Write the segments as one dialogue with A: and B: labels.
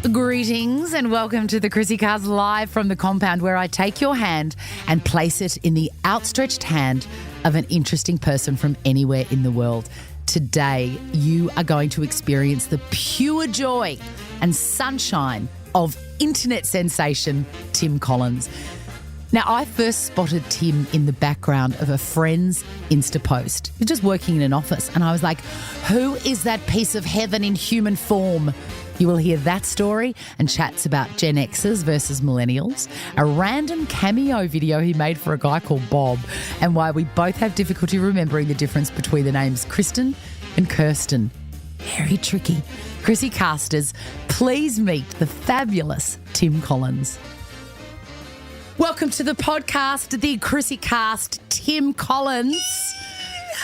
A: Greetings and welcome to the ChrissieCast live from the compound, where I take your hand and place it in the outstretched hand of an interesting person from anywhere in the world. Today, you are going to experience the pure joy and sunshine of internet sensation Tim Collins. Now, I first spotted Tim in the background of a friend's Insta post. He was just working in an office, and I was like, who is that piece of heaven in human form? You will hear that story and chats about Gen Xers versus Millennials, a random Cameo video he made for a guy called Bob, and why we both have difficulty remembering the difference between the names Kristin and Kirsten. Very tricky. ChrissieCasters, please meet the fabulous Tim Collins. Welcome to the podcast, the ChrissieCast, Tim Collins.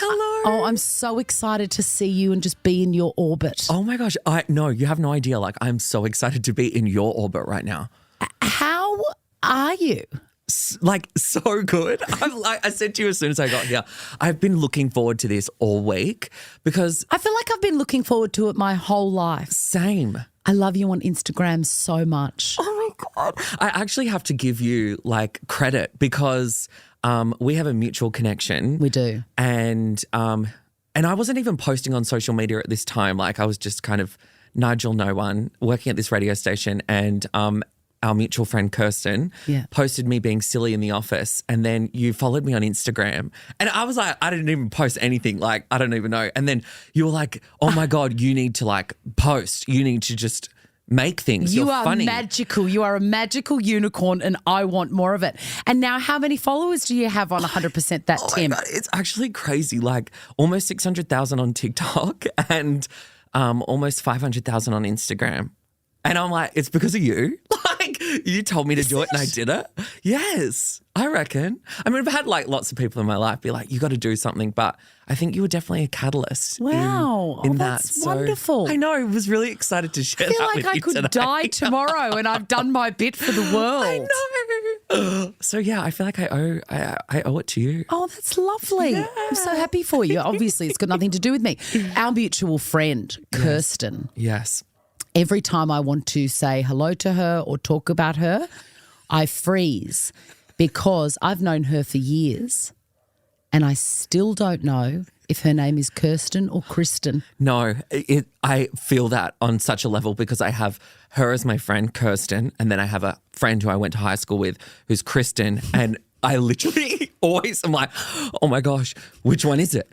B: Hello.
A: Oh, I'm so excited to see you and just be in your orbit.
B: Oh my gosh. No, you have no idea. Like, I'm so excited to be in your orbit right now.
A: How are you?
B: So good. I said to you as soon as I got here, I've been looking forward to this all week because
A: I feel like I've been looking forward to it my whole life.
B: Same.
A: I love you on Instagram so much.
B: Oh my God. I actually have to give you credit because we have a mutual connection.
A: We do.
B: And I wasn't even posting on social media at this time. Like, I was just kind of Nigel No One working at this radio station, and our mutual friend Kirsten posted me being silly in the office, and then you followed me on Instagram, and I was like, I didn't even post anything. Like, I don't even know. And then you were like, oh my God, you need to post. You need to just make things.
A: You
B: You're
A: are
B: funny.
A: magical. You are a magical unicorn, and I want more of it. And now, how many followers do you have on 100% that, Tim?
B: My God, it's actually crazy. Like, almost 600,000 on TikTok and almost 500,000 on Instagram. And I'm like, it's because of you. You told me to do it and I did it. Yes, I reckon. I mean, I've had lots of people in my life be like, you got to do something, but I think you were definitely a catalyst.
A: Wow.
B: in that.
A: That's wonderful.
B: I know. I was really excited to share
A: I feel
B: that
A: like
B: with
A: I
B: you
A: could
B: today.
A: die tomorrow and I've done my bit for the world.
B: I know. So yeah, I feel like I owe it to you.
A: Oh, that's lovely. Yeah. I'm so happy for you. Obviously, it's got nothing to do with me. Our mutual friend, Kirsten.
B: Yes.
A: Every time I want to say hello to her or talk about her, I freeze because I've known her for years and I still don't know if her name is Kirsten or Kristen.
B: No, I feel that on such a level because I have her as my friend, Kirsten, and then I have a friend who I went to high school with who's Kristin, and I literally always am like, oh my gosh, which one is it?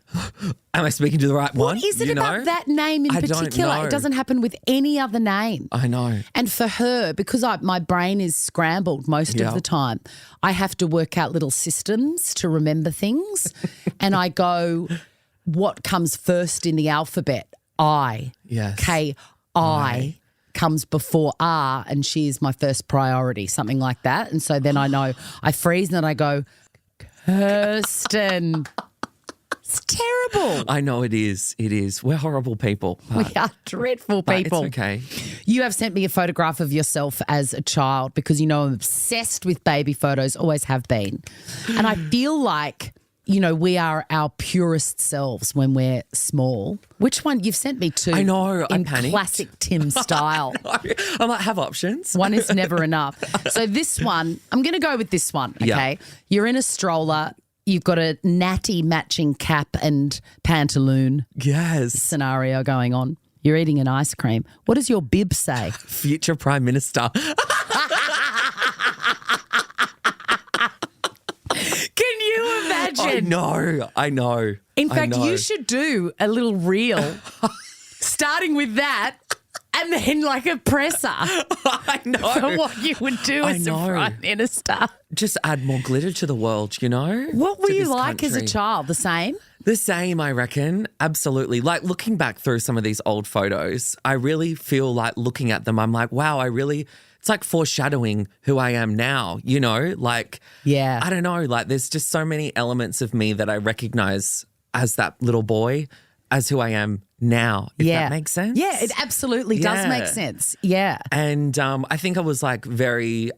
B: Am I speaking to the right one?
A: What is it about that name in particular?
B: Don't know.
A: It doesn't happen with any other name.
B: I know.
A: And for her, because my brain is scrambled most of the time, I have to work out little systems to remember things. And I go, what comes first in the alphabet? I.
B: Yes.
A: K-I. Comes before R, and she is my first priority, something like that. And so then I know, I freeze and then I go, Kirsten. It's terrible.
B: I know it is. It is. We're horrible people.
A: We are dreadful people.
B: It's okay.
A: You have sent me a photograph of yourself as a child because you know I'm obsessed with baby photos, always have been. And I feel like, we are our purest selves when we're small. Which one? You've sent me two.
B: I know.
A: In
B: I panicked.
A: classic Tim style.
B: I'm like, have options.
A: One is never enough. So this one, I'm going to go with this one, okay?
B: Yeah.
A: You're in a stroller. You've got a natty matching cap and pantaloon
B: Yes.
A: scenario going on. You're eating an ice cream. What does your bib say?
B: Future Prime Minister.
A: Can you imagine?
B: I know.
A: In fact, you should do a little reel starting with that and then a presser.
B: I know.
A: For what you would do as a Prime Minister.
B: Just add more glitter to the world,
A: What were
B: to
A: you
B: this
A: like as a
B: country.
A: child? The same?
B: The same, I reckon. Absolutely. Looking back through some of these old photos, I really feel like looking at them, I'm like, wow, it's like foreshadowing who I am now,
A: Yeah.
B: I don't know, there's just so many elements of me that I recognize as that little boy, as who I am now, if that makes sense.
A: Yeah, it absolutely does make sense. Yeah.
B: And I think I was very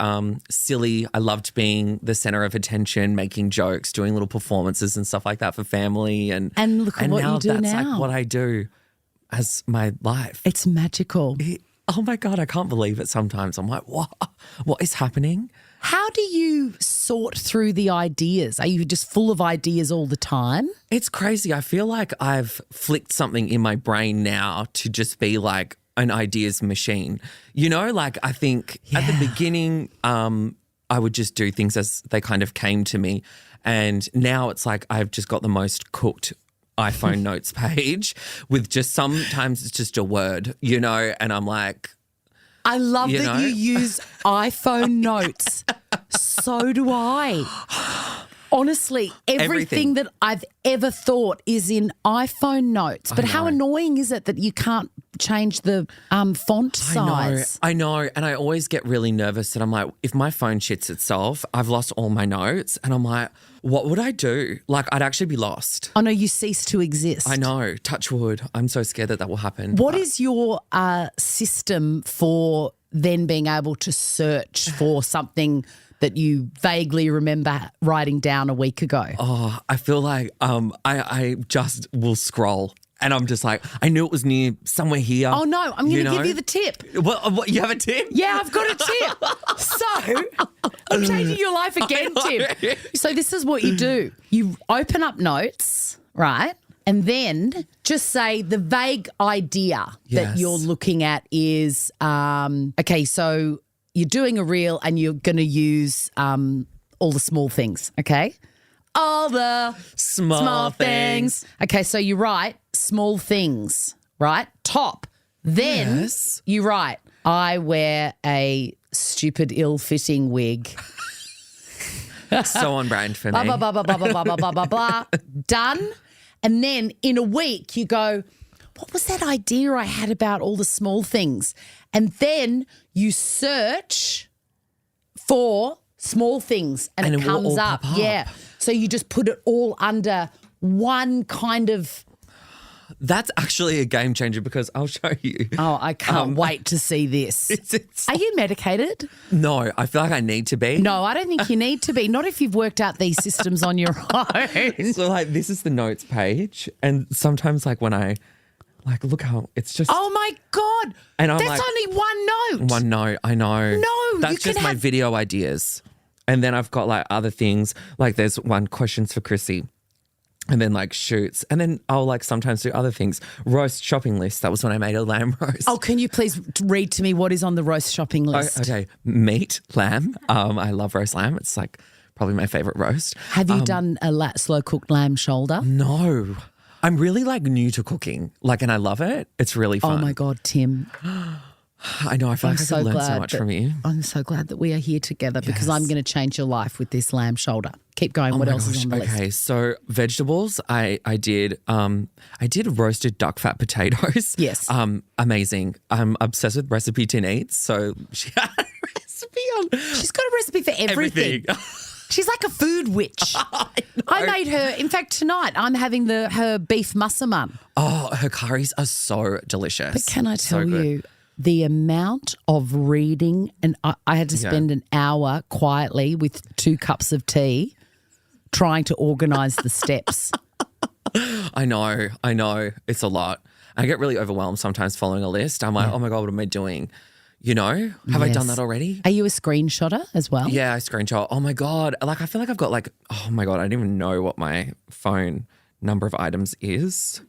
B: silly. I loved being the center of attention, making jokes, doing little performances and stuff like that for family. And
A: look at what you do
B: that's
A: now.
B: what I do as my life.
A: It's magical.
B: oh my God, I can't believe it sometimes. I'm like, what is happening?
A: How do you sort through the ideas? Are you just full of ideas all the time?
B: It's crazy. I feel like I've flicked something in my brain now to just be like an ideas machine. You know, like I think at the beginning I would just do things as they kind of came to me. And now it's like I've just got the most cooked iPhone notes page with just sometimes it's just a word, you know, and I'm like,
A: I love that you use iPhone notes. So do I. Honestly, everything that I've ever thought is in iPhone notes. But how annoying is it that you can't change the font size?
B: I know. And I always get really nervous that I'm like, if my phone shits itself, I've lost all my notes. And I'm like, what would I do? Like, I'd actually be lost.
A: Oh, no, you cease to exist.
B: I know. Touch wood. I'm so scared that will happen.
A: What is your system for then being able to search for something that you vaguely remember writing down a week ago?
B: Oh, I feel like I just will scroll. And I'm just like, I knew it was near somewhere here.
A: Oh, no, I'm going to give you the tip.
B: What, you have a tip?
A: Yeah, I've got a tip. So I'm changing your life again, Tim. So this is what you do. You open up notes, right? And then just say the vague idea that you're looking at is, okay, so you're doing a reel and you're going to use all the small things, okay? All the small things. Okay, so you write small things, right? Top. Then you write, I wear a stupid ill-fitting wig.
B: So on brand for me.
A: Blah, blah, blah, blah, blah, blah, blah, blah, blah, blah. Done. And then in a week you go, what was that idea I had about all the small things? And then you search for small things and it comes
B: will
A: up.
B: pop up.
A: Yeah. So you just put it all under one kind of.
B: That's actually a game changer because I'll show you.
A: Oh, I can't wait to see this. Are you medicated?
B: No, I feel like I need to be.
A: No, I don't think you need to be. Not if you've worked out these systems on your own.
B: So like this is the notes page and sometimes like when I like look how it's just.
A: Oh my God.
B: And I'm
A: that's
B: like,
A: only one note.
B: One note, I know.
A: No,
B: that's just my video ideas. And then I've got like other things, like there's one questions for Chrissie and then like shoots. And then I'll like sometimes do other things. Roast shopping list. That was when I made a lamb roast.
A: Oh, can you please read to me what is on the roast shopping list?
B: Okay. Meat, lamb. I love roast lamb. It's like probably my favorite roast.
A: Have you done a slow cooked lamb shoulder?
B: No. I'm really like new to cooking. Like, and I love it. It's really fun.
A: Oh my God, Tim.
B: I know. I feel like I could learn so much from you.
A: I'm so glad that we are here together because I'm going to change your life with this lamb shoulder. Keep going. What else is on the list?
B: Okay, so vegetables. I did roasted duck fat potatoes.
A: Yes.
B: Amazing. I'm obsessed with Recipe Tin Eats. So she had a recipe on.
A: She's got a recipe for everything. She's like a food witch. I made her. In fact, tonight I'm having her beef massaman.
B: Oh, her curries are so delicious.
A: But can I tell you? The amount of reading, and I had to spend an hour quietly with 2 cups of tea trying to organise the steps.
B: I know. It's a lot. I get really overwhelmed sometimes following a list. I'm like, oh my God, what am I doing? You know, have I done that already?
A: Are you a screenshotter as well?
B: Yeah, I screenshot. Oh my God. Like, I feel like I've got like, oh my God, I don't even know what my phone number of items is.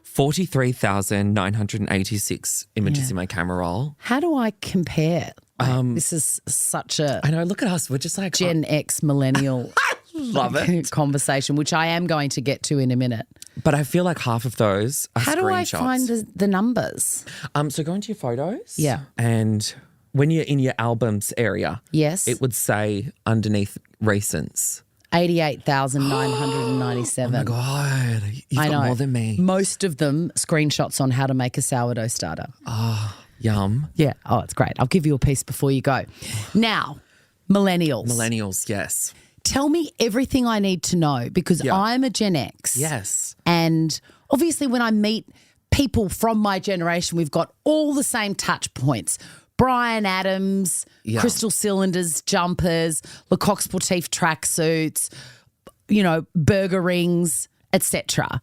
B: 43,986 images in my camera roll.
A: How do I compare? This is such a
B: I know, look at us. We're just like
A: Gen X millennial
B: love it
A: conversation, which I am going to get to in a minute.
B: But I feel like half of those are
A: How
B: screenshots.
A: do I find the numbers?
B: So go into your photos.
A: Yeah.
B: And when you're in your albums area,
A: yes,
B: it would say underneath recents.
A: 88,997.
B: Oh my God, you've got more than me.
A: Most of them screenshots on how to make a sourdough starter.
B: Oh, yum.
A: Yeah. Oh, it's great. I'll give you a piece before you go. Now, millennials.
B: Millennials, yes.
A: Tell me everything I need to know because I'm a Gen X.
B: Yes.
A: And obviously when I meet people from my generation, we've got all the same touch points. Bryan Adams, Crystal Cylinders, jumpers, Lecoq Sportif tracksuits, you know, burger rings, etc.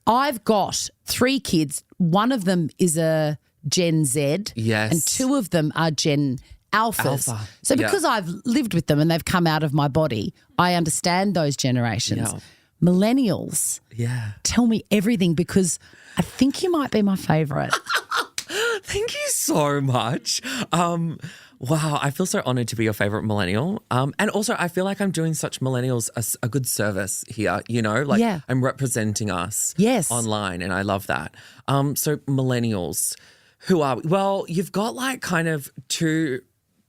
A: I've got 3 kids. One of them is a Gen Z.
B: Yes.
A: And 2 of them are Gen Alphas.
B: Alpha.
A: So because I've lived with them and they've come out of my body, I understand those generations.
B: Yeah.
A: Millennials.
B: Yeah.
A: Tell me everything because I think you might be my favourite.
B: Thank you so much. Wow, I feel so honoured to be your favourite millennial. And also I feel like I'm doing such millennials a good service here, you know? Like I'm representing us online and I love that. So millennials, who are we? Well, you've got like kind of 2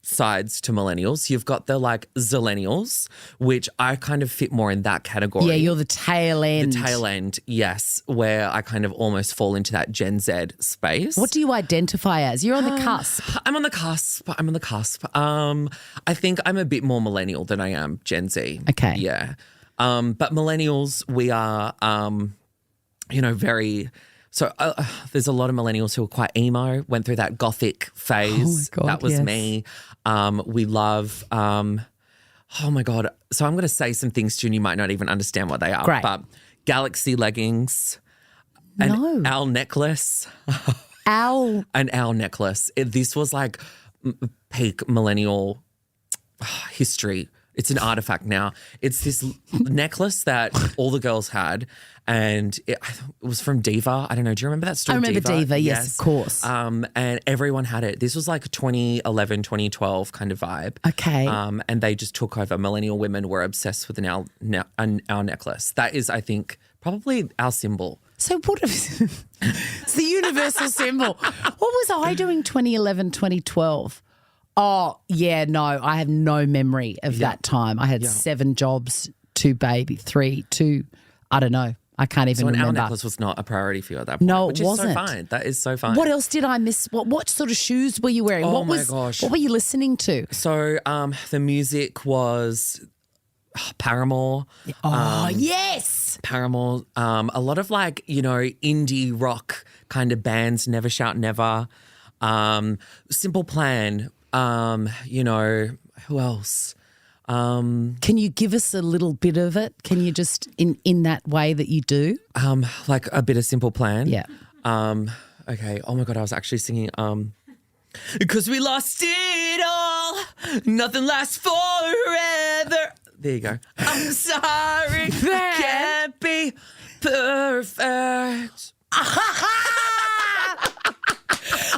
B: sides to millennials. You've got the like zillennials, which I kind of fit more in that category.
A: Yeah, you're the tail end.
B: The tail end, yes, where I kind of almost fall into that Gen Z space.
A: What do you identify as? You're on the cusp.
B: I'm on the cusp. I think I'm a bit more millennial than I am Gen Z.
A: Okay.
B: Yeah. But millennials, we are, very... So there's a lot of millennials who are quite emo, went through that gothic phase.
A: Oh my God,
B: that was me. We love, oh my God. So I'm going to say some things to you and you might not even understand what they are.
A: Great.
B: But galaxy leggings, an owl necklace. An owl necklace. This was like peak millennial history. It's an artifact now. It's this necklace that all the girls had, and it was from Diva. I don't know. Do you remember that store?
A: I remember Diva, yes, of course.
B: And everyone had it. This was like a 2011, 2012 kind of vibe.
A: Okay.
B: And they just took over. Millennial women were obsessed with an owl necklace. That is, I think, probably our symbol.
A: So what if it's the universal symbol? What was I doing 2011, 2012? Oh, yeah, no, I have no memory of that time. I had 7 jobs, 2 baby, 2, I don't know. I can't even remember.
B: So an owl necklace was not a priority for you at that point.
A: No,
B: which
A: it wasn't.
B: Is so fine. That is so fine.
A: What else did I miss? What sort of shoes were you wearing?
B: Oh, my gosh.
A: What were you listening to?
B: So the music was Paramore.
A: Oh, yes.
B: Paramore. A lot of like, indie rock kind of bands, Never Shout Never. Simple Plan. Who else?
A: Can you give us a little bit of it? Can you just in that way that you do?
B: Like a bit of Simple Plan.
A: Yeah.
B: Okay. Oh my God, I was actually singing because we lost it all. Nothing lasts forever. There you go. I'm sorry. Can't be perfect.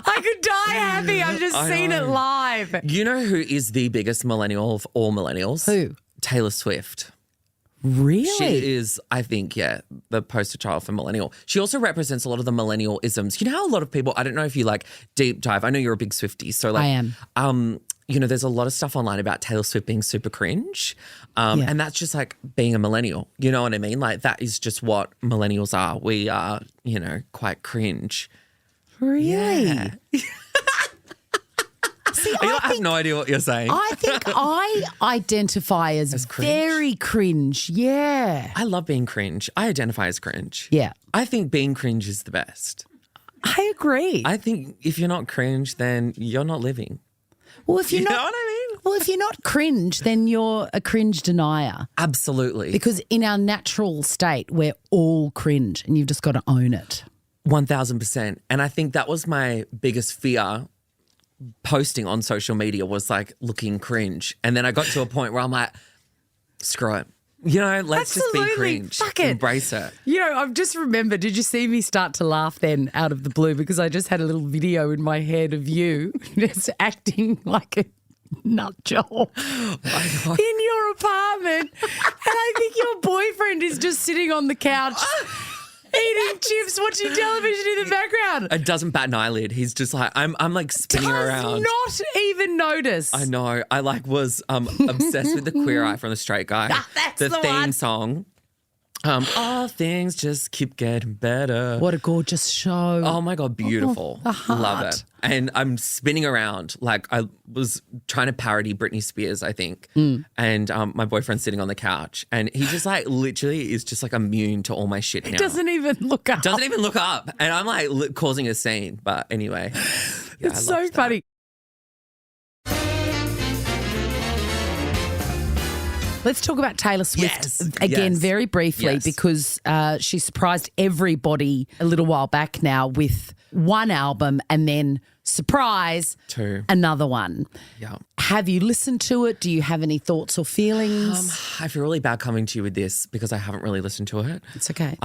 A: I could die happy. I've just seen it live.
B: You know who is the biggest millennial of all millennials?
A: Who?
B: Taylor Swift.
A: Really?
B: She is, I think, the poster child for millennial. She also represents a lot of the millennial isms. You know how a lot of people, I don't know if you like deep dive. I know you're a big Swiftie. So like,
A: I am.
B: There's a lot of stuff online about Taylor Swift being super cringe. And that's just like being a millennial. You know what I mean? Like that is just what millennials are. We are, quite cringe.
A: Really?
B: Yeah.
A: See,
B: I have no idea what you're saying.
A: I think I identify as
B: cringe?
A: very cringe. Yeah.
B: I love being cringe. I identify as cringe.
A: Yeah.
B: I think being cringe is the best.
A: I agree.
B: I think if you're not cringe, then you're not living.
A: Well, if you're
B: You
A: not,
B: know what I mean?
A: well, if you're not cringe, then you're a cringe denier.
B: Absolutely.
A: Because in our natural state, we're all cringe, and you've just got to own it.
B: 1000%. And I think that was my biggest fear posting on social media was like looking cringe. And then I got to a point where I'm like, screw it. Let's just be cringe.
A: Fuck it.
B: Embrace it.
A: I've just remembered, did you see me start to laugh then out of the blue? Because I just had a little video in my head of you just acting like a nut job in your apartment. And I think your boyfriend is just sitting on the couch eating chips, watching television in the background.
B: It doesn't bat an eyelid. He's just like, I'm like spinning around.
A: Not even notice.
B: I know. I was obsessed with the Queer Eye from the Straight Guy.
A: That's
B: the
A: the
B: theme
A: one.
B: song. All things just keep getting better.
A: What a gorgeous show.
B: Oh my God, beautiful.
A: the heart.
B: Love it. And I'm spinning around like I was trying to parody Britney Spears, I think. And my boyfriend's sitting on the couch and he just like literally is just like immune to all my shit now.
A: Doesn't even look up.
B: Doesn't even look up. And I'm like causing a scene. But anyway. Yeah,
A: It's so funny. Let's talk about Taylor Swift again very briefly because she surprised everybody a little while back now with one album and then surprise, another one.
B: Yeah.
A: Have you listened to it? Do you have any thoughts or feelings?
B: I feel really bad coming to you with this because I haven't really listened to it.
A: It's okay.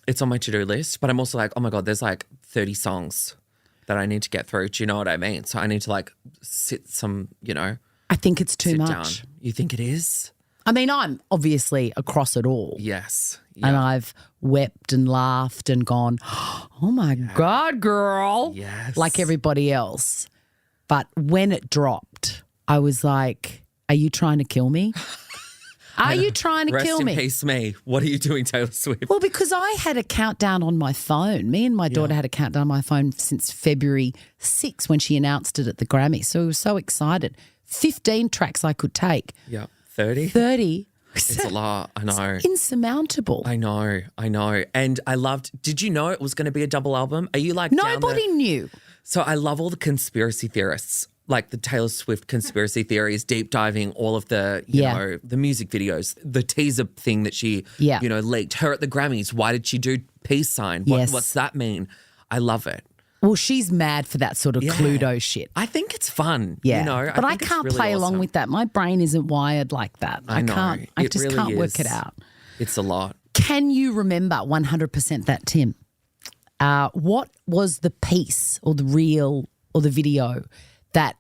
B: It's on my to-do list, but I'm also like, oh my God, there's like 30 songs that I need to get through. Do you know what I mean? So I need to like
A: I think it's too much.
B: Down. You think it is?
A: I mean, I'm obviously across it all.
B: Yes.
A: And I've wept and laughed and gone, oh my God, girl.
B: Yes.
A: Like everybody else. But when it dropped, I was like, are you trying to kill me? Are you trying to kill me?
B: Rest in peace, me. What are you doing, Taylor Swift?
A: Well, because I had a countdown on my phone. Me and my daughter had a countdown on my phone since February 6 when she announced it at the Grammys. So we were so excited. 15 tracks I could take.
B: Yeah. 30?
A: 30.
B: It's a lot. I know.
A: It's insurmountable.
B: I know. And I loved, did you know it was going to be a double album? Are you like
A: Nobody knew.
B: So I love all the conspiracy theorists, like the Taylor Swift conspiracy theories, deep diving all of the, you know, the music videos, the teaser thing that she, you know, leaked. Her at the Grammys. Why did she do peace sign? What's that mean? I love it.
A: Well, she's mad for that sort of Cluedo shit.
B: I think it's fun.
A: Yeah.
B: You know,
A: but I can't
B: really
A: play along
B: awesome.
A: with that. My brain isn't wired like that.
B: I know.
A: Can't. I just
B: really
A: can't
B: is.
A: work it out.
B: It's a lot.
A: Can you remember 100% that, Tim? What was the piece or the reel or the video that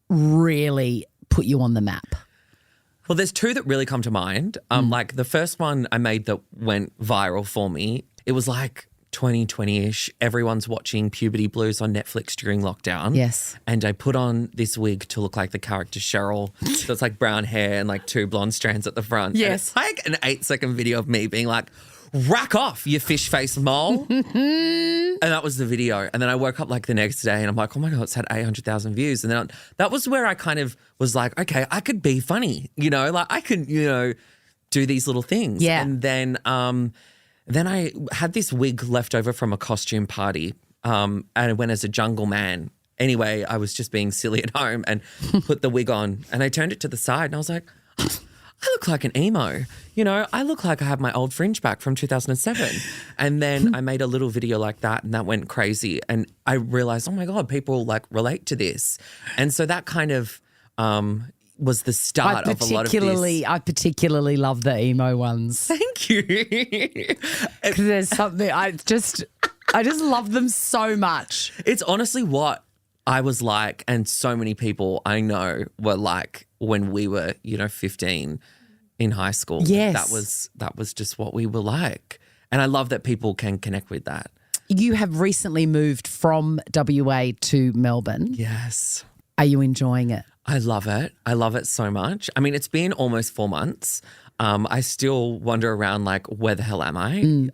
A: really put you on the map?
B: Well, there's two that really come to mind. Like the first one I made that went viral for me, it was like 2020-ish. Everyone's watching Puberty Blues on Netflix during lockdown.
A: Yes.
B: And I put on this wig to look like the character Cheryl. So it's like brown hair and like two blonde strands at the front.
A: Yes.
B: And it's like an 8-second video of me being like, rack off, you fish-faced mole. And that was the video. And then I woke up like the next day and I'm like, oh my God, it's had 800,000 views. And then that was where I kind of was like, okay, I could be funny, you know, like I could, you know, do these little things.
A: Yeah.
B: And then I had this wig left over from a costume party and I went as a jungle man. Anyway, I was just being silly at home and put the wig on and I turned it to the side and I was like, I look like an emo. You know, I look like I have my old fringe back from 2007. And then I made a little video like that and that went crazy. And I realized, oh my God, people like relate to this. And so that kind of was the start of a lot of this.
A: I particularly love the emo ones.
B: Thank you.
A: Because there's something, I just love them so much.
B: It's honestly what I was like and so many people I know were like when we were, you know, 15 in high school.
A: Yes.
B: That was just what we were like. And I love that people can connect with that.
A: You have recently moved from WA to Melbourne.
B: Yes.
A: Are you enjoying it?
B: I love it. I love it so much. I mean, it's been almost 4 months. I still wander around like, where the hell am I?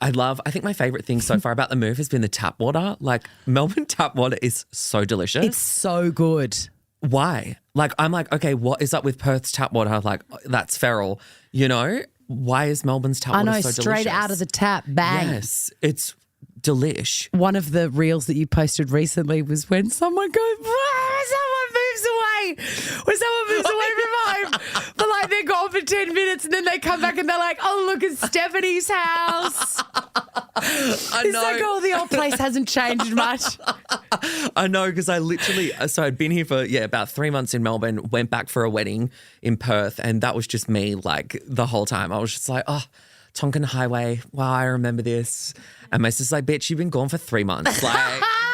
B: I think my favourite thing so far about the move has been the tap water. Like Melbourne tap water is so delicious.
A: It's so good.
B: Why? Like, I'm like, okay, what is up with Perth's tap water? Like, that's feral, you know? Why is Melbourne's tap water so delicious?
A: Straight out of the tap, bang.
B: Yes, it's delish.
A: One of the reels that you posted recently was when someone goes, someone moves away. When someone moves away from home. But like they're gone for 10 minutes and then they come back and they're like, oh, look, it's Stephanie's house.
B: I
A: It's
B: know.
A: like, oh, the old place hasn't changed much.
B: I know, because I literally, so I'd been here for, about 3 months in Melbourne, went back for a wedding in Perth, and that was just me like the whole time. I was just like, oh, Tonkin Highway, wow, I remember this. And my sister's like, bitch, you've been gone for 3 months.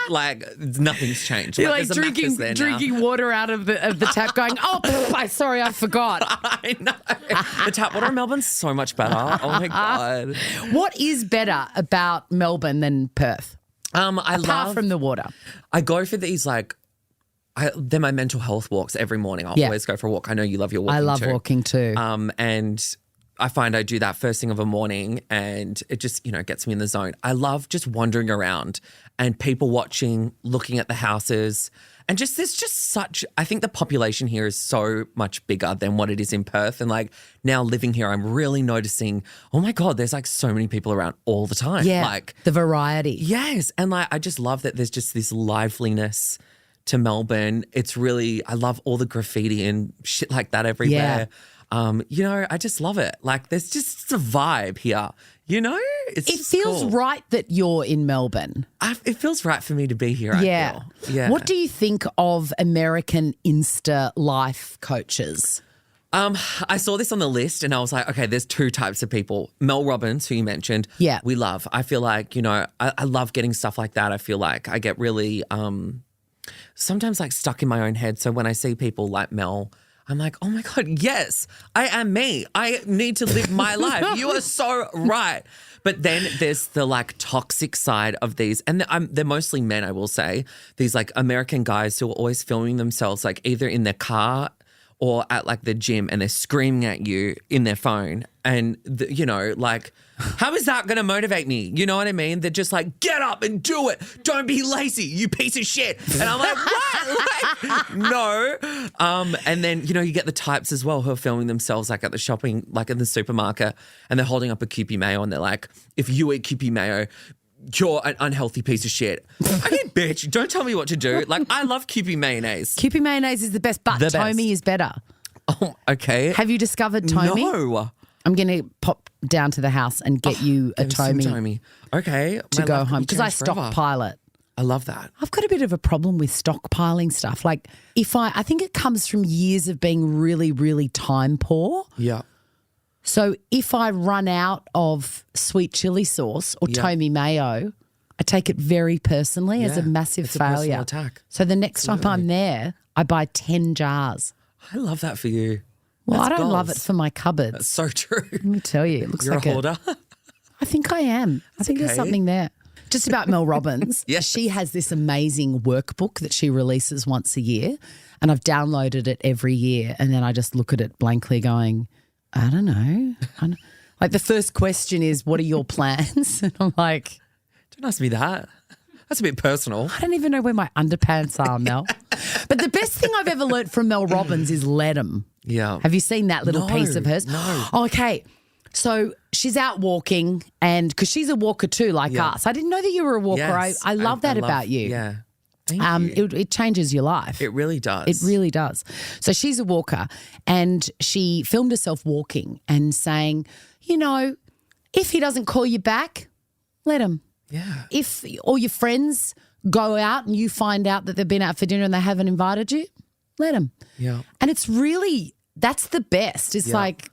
B: Like nothing's changed.
A: You're like
B: there's a mattress there
A: drinking water out of the tap going, oh, sorry, I forgot.
B: I know. The tap water in Melbourne's so much better. Oh, my God.
A: What is better about Melbourne than Perth?
B: Apart
A: from the water.
B: I go for these they're my mental health walks every morning. I'll always go for a walk. I know you love your walking too.
A: I love walking too.
B: And I find I do that first thing of a morning and it just, gets me in the zone. I love just wandering around and people watching, looking at the houses. And there's just such, I think the population here is so much bigger than what it is in Perth. And like now living here, I'm really noticing, oh my God, there's like so many people around all the time.
A: Yeah,
B: like
A: the variety.
B: Yes. And like, I just love that there's just this liveliness to Melbourne. It's really, I love all the graffiti and shit like that everywhere. I just love it. Like there's just a vibe here. It
A: feels
B: cool.
A: right that you're in Melbourne.
B: It feels right for me to be here. I feel. Yeah.
A: What do you think of American Insta life coaches?
B: I saw this on the list and I was like, okay, there's two types of people. Mel Robbins, who you mentioned, we love. I feel like, I love getting stuff like that. I feel like I get really sometimes like stuck in my own head. So when I see people like Mel, I'm like, oh my God, yes, I am me. I need to live my life. You are so right. But then there's the like toxic side of these, and they're mostly men, I will say, these like American guys who are always filming themselves like either in their car or at like the gym, and they're screaming at you in their phone. And, like, how is that going to motivate me? You know what I mean? They're just like, get up and do it. Don't be lazy, you piece of shit. And I'm like, what? Like, no. And then, you get the types as well who are filming themselves like at the shopping, like in the supermarket, and they're holding up a Kewpie mayo and they're like, if you eat Kewpie mayo, you're an unhealthy piece of shit. I mean, bitch, don't tell me what to do. Like, I love Kewpie mayonnaise.
A: Kewpie mayonnaise is the best, but Tommy is better.
B: Oh, okay.
A: Have you discovered Tommy?
B: No.
A: I'm going to pop down to the house and get you a Tommy.
B: Okay.
A: To go home because I stockpile it.
B: I love that.
A: I've got a bit of a problem with stockpiling stuff. Like I think it comes from years of being really, really time poor.
B: Yeah.
A: So if I run out of sweet chili sauce or Tommy mayo, I take it very personally as a massive failure.
B: It's a personal attack.
A: So the next time I'm there, I buy 10 jars.
B: I love that for you.
A: Well,
B: That's
A: I don't
B: goals.
A: love it for my cupboards.
B: That's so true.
A: Let me tell you, it looks
B: You're
A: like
B: a hoarder.
A: I think I am. I think there's something there. Just about Mel Robbins.
B: Yes.
A: She has this amazing workbook that she releases once a year, and I've downloaded it every year, and then I just look at it blankly going, I don't know. Like the first question is, what are your plans? And I'm like,
B: don't ask me that. That's a bit personal.
A: I don't even know where my underpants are, Mel. But the best thing I've ever learnt from Mel Robbins is let 'em.
B: Yeah.
A: Have you seen that little piece of hers?
B: No.
A: Okay. So she's out walking, and because she's a walker too, like us. I didn't know that you were a walker.
B: Yes.
A: I love that about you.
B: Yeah. Thank you.
A: It changes your life.
B: It really does.
A: It really does. So she's a walker, and she filmed herself walking and saying, if he doesn't call you back, let him.
B: Yeah.
A: If all your friends go out and you find out that they've been out for dinner and they haven't invited you, let them.
B: Yeah.
A: And it's really, that's the best. It's like,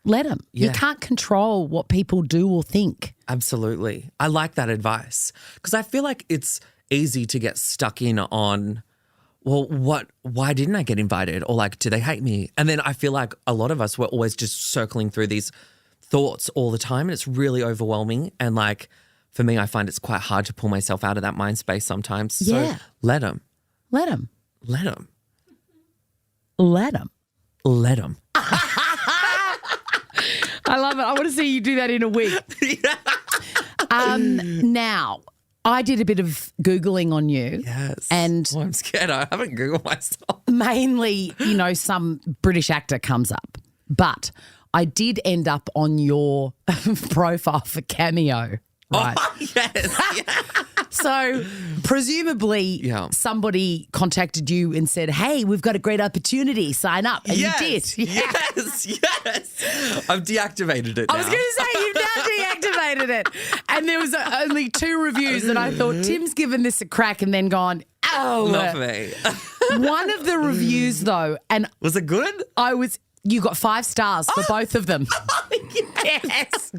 A: let them.
B: Yeah.
A: You can't control what people do or think.
B: Absolutely. I like that advice because I feel like it's easy to get stuck in on, well, why didn't I get invited? Or like, do they hate me? And then I feel like a lot of us were always just circling through these thoughts all the time, and it's really overwhelming. And like, for me, I find it's quite hard to pull myself out of that mind space sometimes. So let them.
A: Let them.
B: Let them.
A: Let them.
B: Let them.
A: I love it. I want to see you do that in a week. Now, I did a bit of Googling on you.
B: Yes.
A: And
B: I'm scared. I haven't Googled myself.
A: Mainly, some British actor comes up. But I did end up on your profile for Cameo. Right.
B: Oh, yes. Yeah.
A: So presumably somebody contacted you and said, hey, we've got a great opportunity. Sign up. And you did.
B: Yes. I've deactivated it now.
A: I was going to say, you've now deactivated it. And there was only 2 reviews and I thought, Tim's given this a crack and then gone, oh.
B: Not me.
A: One of the reviews though, and
B: was it good?
A: You got 5 stars for both of them. Yes.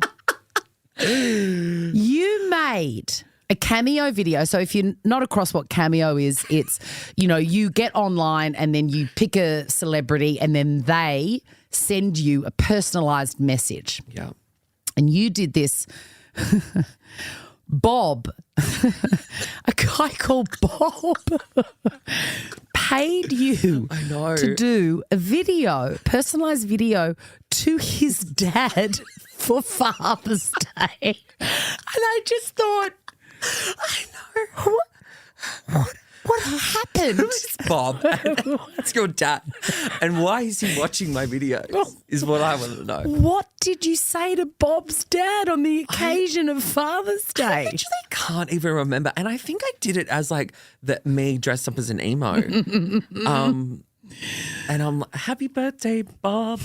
A: You made a Cameo video. So if you're not across what Cameo is, it's, you get online and then you pick a celebrity and then they send you a personalised message.
B: Yeah.
A: And you did this. Bob, a guy called Bob, paid you to do a video, personalised video to his dad for Father's Day. And I just thought, I know. What happened?
B: It's Bob. It's your dad. And why is he watching my videos is what I want to know.
A: What did you say to Bob's dad on the occasion of Father's Day?
B: I actually can't even remember. And I think I did it as like me dressed up as an emo. And I'm like, happy birthday, Bob.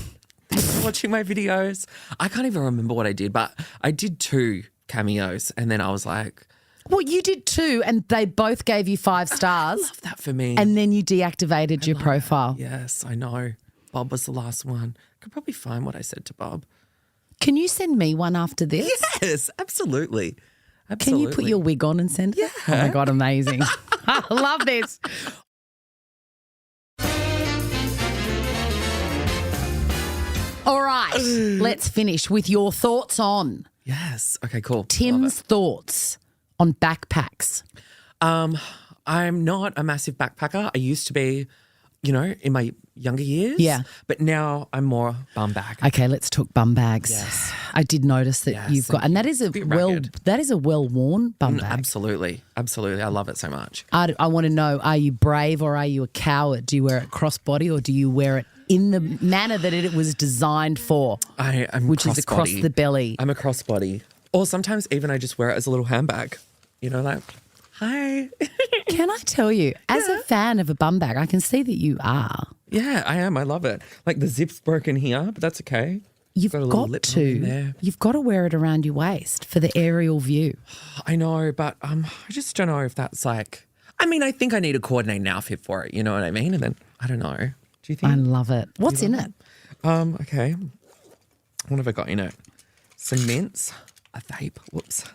B: Thanks for watching my videos. I can't even remember what I did, but I did 2 cameos and then I was like...
A: Well, you did 2 and they both gave you 5 stars.
B: I love that for me.
A: And then you deactivated your profile.
B: That. Yes, I know. Bob was the last one. I could probably find what I said to Bob.
A: Can you send me one after this?
B: Yes, absolutely.
A: Can you put your wig on and send it?
B: Yeah.
A: Oh, my God, amazing. I love this. All right, let's finish with your thoughts on
B: Yes. Okay, cool.
A: Tim's thoughts on backpacks.
B: I'm not a massive backpacker. I used to be, in my younger years.
A: Yeah.
B: But now I'm more bum bag.
A: Okay, let's talk bum bags.
B: Yes.
A: I did notice that you've got, and that is a well-worn bum bag.
B: Absolutely. Absolutely. I love it so much.
A: I want to know, are you brave or are you a coward? Do you wear it crossbody or do you wear it in the manner that it was designed for, which is across the belly?
B: I'm a crossbody. Or sometimes even I just wear it as a little handbag. Like, hi.
A: Can I tell you, as a fan of a bum bag, I can see that you are.
B: Yeah, I am. I love it. Like the zip's broken here, but that's okay.
A: You've got to wear it around your waist for the aerial view.
B: I know, but I just don't know if that's like, I think I need a coordinated outfit for it. You know what I mean? And then, I don't know. Do you think?
A: I love it. What's in it?
B: Okay. What have I got in it? Some mints, a vape, whoops.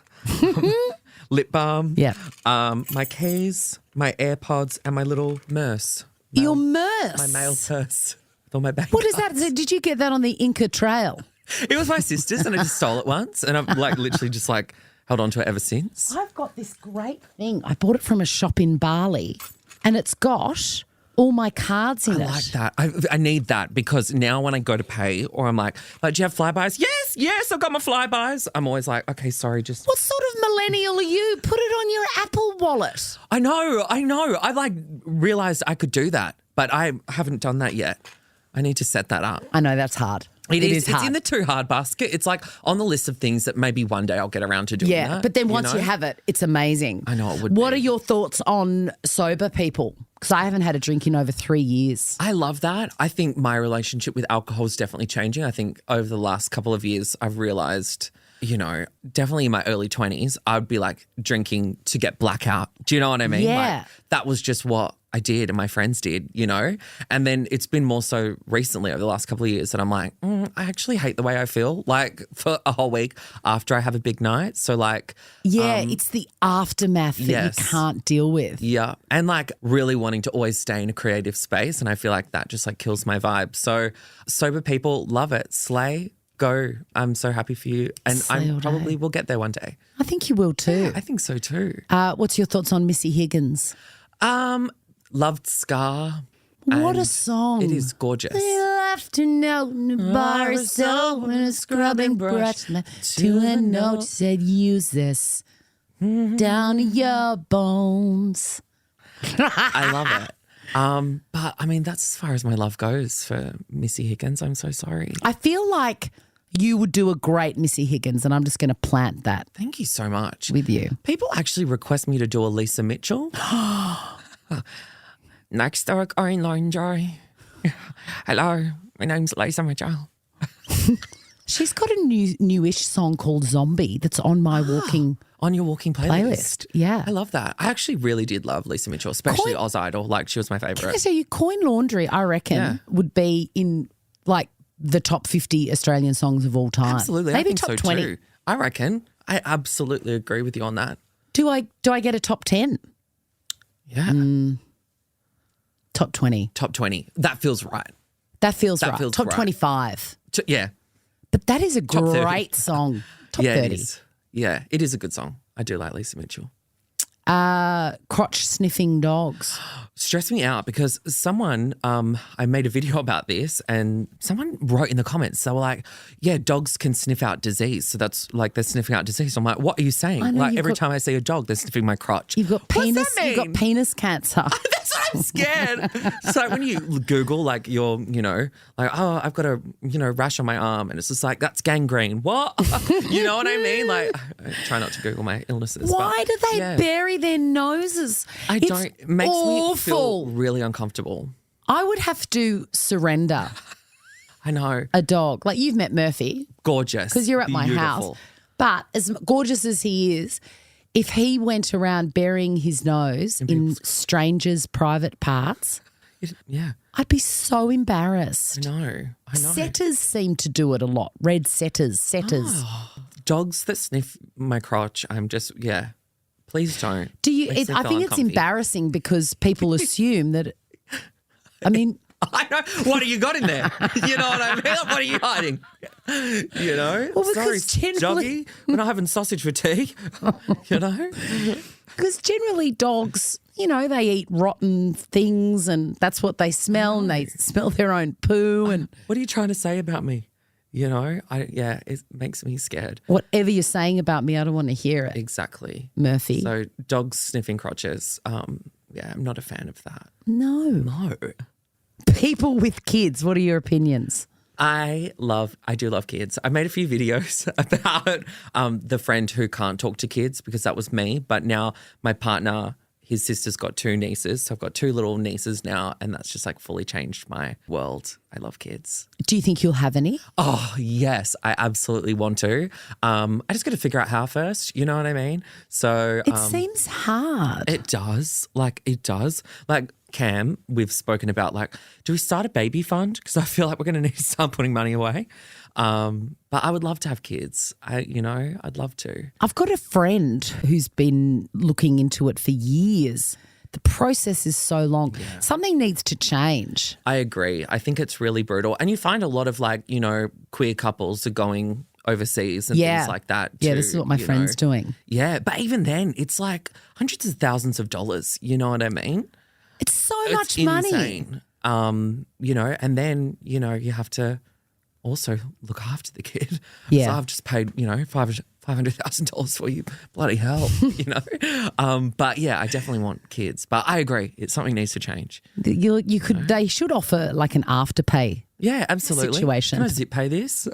B: Lip balm.
A: Yeah.
B: My keys, my AirPods, and my little purse.
A: Your purse?
B: My mail purse. With all my bank
A: What is
B: cards.
A: that? Did you get that on the Inca Trail?
B: It was my sister's and I just stole it once and I've literally just held on to it ever since.
A: I've got this great thing. I bought it from a shop in Bali and it's got all my cards in it.
B: I like that. I need that because now when I go to pay or I'm like, do you have flybys? Yes, I've got my flybys. I'm always like, okay, sorry, just...
A: What sort of millennial are you? Put it on your Apple wallet.
B: I know. I realised I could do that, but I haven't done that yet. I need to set that up.
A: I know, that's hard. It is hard.
B: It's in the too hard basket. It's like on the list of things that maybe one day I'll get around to doing that.
A: Yeah, but then once you have it, it's amazing.
B: I know it would be.
A: What are your thoughts on sober people? Because I haven't had a drink in over 3 years.
B: I love that. I think my relationship with alcohol is definitely changing. I think over the last couple of years I've realised, definitely in my early 20s, I'd be like drinking to get blackout. Do you know what I mean?
A: Yeah.
B: Like, that was just what I did and my friends did, And then it's been more so recently over the last couple of years that I'm like, I actually hate the way I feel like for a whole week after I have a big night. So
A: it's the aftermath that you can't deal with.
B: Yeah. And really wanting to always stay in a creative space. And I feel like that just kills my vibe. So sober people love it. Slay. Go. I'm so happy for you. And I probably will get there one day.
A: I think you will too.
B: Yeah, I think so too.
A: What's your thoughts on Missy Higgins?
B: Loved Scar.
A: What a song.
B: It is gorgeous.
A: We love to know the bar is so when a scrubbing brush to a note said use this down to your bones.
B: I love it. But that's as far as my love goes for Missy Higgins. I'm so sorry.
A: I feel like you would do a great Missy Higgins and I'm just going to plant that.
B: Thank you so much.
A: With you.
B: People actually request me to do a Lisa Mitchell. Next door going laundry. Hello, my name's Lisa Mitchell.
A: She's got a newish song called Zombie that's on my walking
B: on your walking playlist.
A: Yeah.
B: I love that. I actually really did love Lisa Mitchell, especially Oz Idol. She was my favourite.
A: Can I say you Coin Laundry, I reckon, would be in the top 50 Australian songs of all time.
B: Absolutely.
A: Maybe
B: I think
A: top
B: so
A: 20.
B: Too. I reckon. I absolutely agree with you on that.
A: Do I get a top 10?
B: Yeah.
A: Top 20.
B: Top 20. That feels right.
A: That feels right.
B: Feels
A: top
B: right.
A: 25.
B: Yeah.
A: But that is a great song. Top 30.
B: It is. Yeah, it is a good song. I do like Lisa Mitchell.
A: Crotch sniffing dogs.
B: Stress me out because someone, I made a video about this and someone wrote in the comments, they were like, yeah, dogs can sniff out disease. So that's like they're sniffing out disease. I'm like, what are you saying? Like every time I see a dog, they're sniffing my crotch.
A: You've got penis.
B: What's that mean?
A: You've got penis cancer.
B: That's what I'm scared. So when you Google like your, like, oh, I've got a, rash on my arm and it's just like, that's gangrene. What? You know what I mean? Like I try not to Google my illnesses.
A: Why do they bury their noses?
B: It makes
A: awful.
B: Me feel really uncomfortable.
A: I would have to surrender.
B: I know.
A: A dog. Like you've met Murphy.
B: Gorgeous.
A: Because you're at my house. But as gorgeous as he is, if he went around burying his nose in strangers' private parts, I'd be so embarrassed.
B: I know.
A: Setters seem to do it a lot. Red setters.
B: Oh, dogs that sniff my crotch, I'm just, please don't.
A: I think it's embarrassing because people assume that, I mean.
B: I know. What have you got in there? You know what I mean? What are you hiding?
A: Well,
B: sorry, doggy, we're not having sausage for tea.
A: Because generally dogs, they eat rotten things and that's what they smell and they smell their own poo. And
B: what are you trying to say about me? It makes me scared.
A: Whatever you're saying about me, I don't want to hear it.
B: Exactly.
A: Murphy.
B: So dogs sniffing crotches, I'm not a fan of that.
A: No. People with kids, what are your opinions?
B: I do love kids. I made a few videos about the friend who can't talk to kids because that was me. But now my partner, his sister's got 2 nieces. So I've got 2 little nieces now and that's just like fully changed my world. I love kids.
A: Do you think you'll have any?
B: Oh, yes. I absolutely want to. I just got to figure out how first. You know what I mean? So
A: it seems hard.
B: It does. Like Cam, we've spoken about do we start a baby fund? Because I feel like we're going to need to start putting money away. But I would love to have kids. I'd love to.
A: I've got a friend who's been looking into it for years. The process is so long. Yeah. Something needs to change.
B: I agree. I think it's really brutal. And you find a lot of queer couples are going overseas and things like that.
A: Yeah, this is what my friend's doing.
B: Yeah, but even then it's like hundreds of thousands of dollars. You know what I mean?
A: It's so much money.
B: Insane. And then, you have to also look after the kid.
A: Yeah.
B: So I've just paid, $500,000 for you. Bloody hell, But yeah, I definitely want kids. But I agree. Something needs to change.
A: You could. They should offer like an afterpay.
B: Yeah, absolutely.
A: Situation.
B: Can I zip pay this?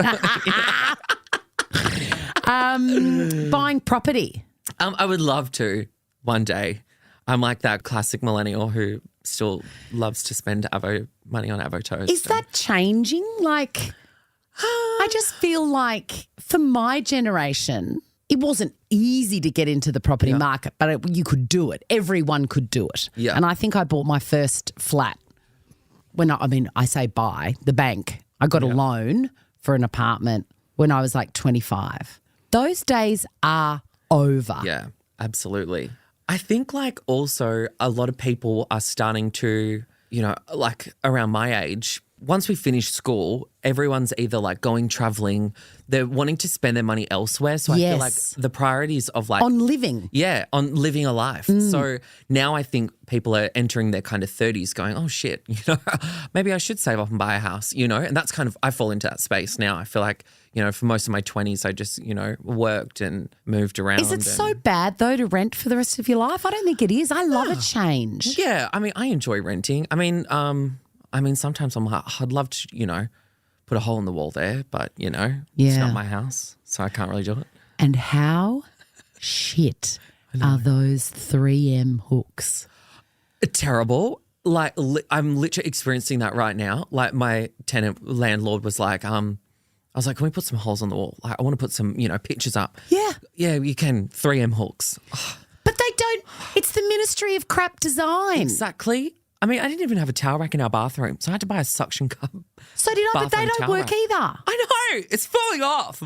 A: Buying property.
B: I would love to one day. I'm like that classic millennial who still loves to spend money on avo toast.
A: Is that changing? I just feel like for my generation, it wasn't easy to get into the property market, but you could do it. Everyone could do it.
B: Yeah.
A: And I think I bought my first flat I say buy, the bank. I got a loan for an apartment when I was 25. Those days are over.
B: Yeah, absolutely. I think also a lot of people are starting to, around my age, once we finish school, everyone's either going traveling, they're wanting to spend their money elsewhere. So I feel like the priorities of
A: on living.
B: Yeah, on living a life. So now I think people are entering their kind of 30s going, oh shit, maybe I should save up and buy a house, and that's kind of, I fall into that space now. I feel like, for most of my 20s, I just, worked and moved around.
A: Is it so bad though to rent for the rest of your life? I don't think it is. I love a change.
B: Yeah, I enjoy renting. Sometimes I'm like, I'd love to, put a hole in the wall there, but, it's not my house, so I can't really do it.
A: And how shit are those 3M hooks?
B: Terrible. I'm literally experiencing that right now. My landlord was like, I was like, can we put some holes on the wall? I want to put some, pictures up.
A: Yeah.
B: Yeah, you can. 3M hooks.
A: But they don't. It's the Ministry of Crap Design.
B: Exactly. I didn't even have a towel rack in our bathroom, so I had to buy a suction cup.
A: So did I, but they don't work either.
B: I know. It's falling off.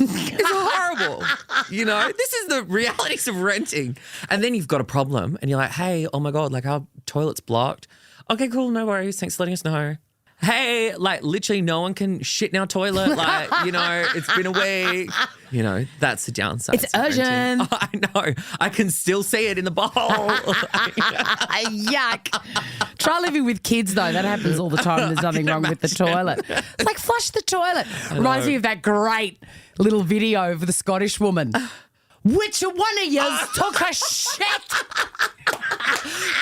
B: It's horrible. This is the realities of renting. And then you've got a problem and you're like, hey, oh my God, our toilet's blocked. Okay, cool, no worries. Thanks for letting us know. hey, like literally no one can shit in our toilet. Like, you know, it's been a week. You know, that's the downside.
A: It's urgent.
B: Oh, I know. I can still see it in the bowl.
A: Yuck. Try living with kids, though. That happens all the time. There's nothing wrong with the toilet. It's like, flush the toilet. Reminds me of that great little video of the Scottish woman. Which one of yous took a shit?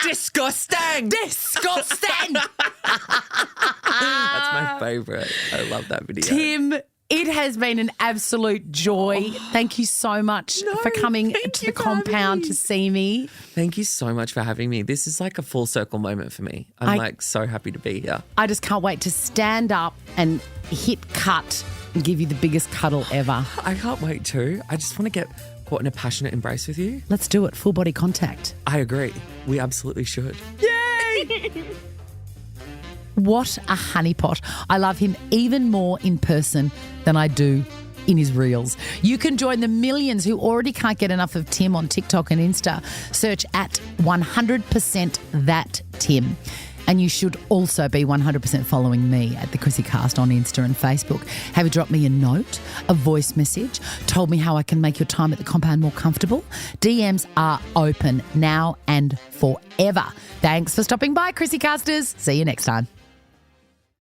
B: Disgusting.
A: Disgusting.
B: That's my favourite. I love that video.
A: Tim, it has been an absolute joy. Thank you so much for coming to the compound to see me.
B: Thank you so much for having me. This is like a full circle moment for me. I'm like so happy to be here.
A: I just can't wait to stand up and hit cut and give you the biggest cuddle ever.
B: I can't wait too. I just want to get caught in a passionate embrace with you.
A: Let's do it. Full body contact.
B: I agree. We absolutely should.
A: Yay! What a honeypot. I love him even more in person than I do in his reels. You can join the millions who already can't get enough of Tim on TikTok and Insta. Search at 100% that Tim. And you should also be 100% following me at the ChrissieCast on Insta and Facebook. Have you dropped me a note, a voice message, told me how I can make your time at the compound more comfortable? DMs are open now and forever. Thanks for stopping by, ChrissieCasters. See you next time.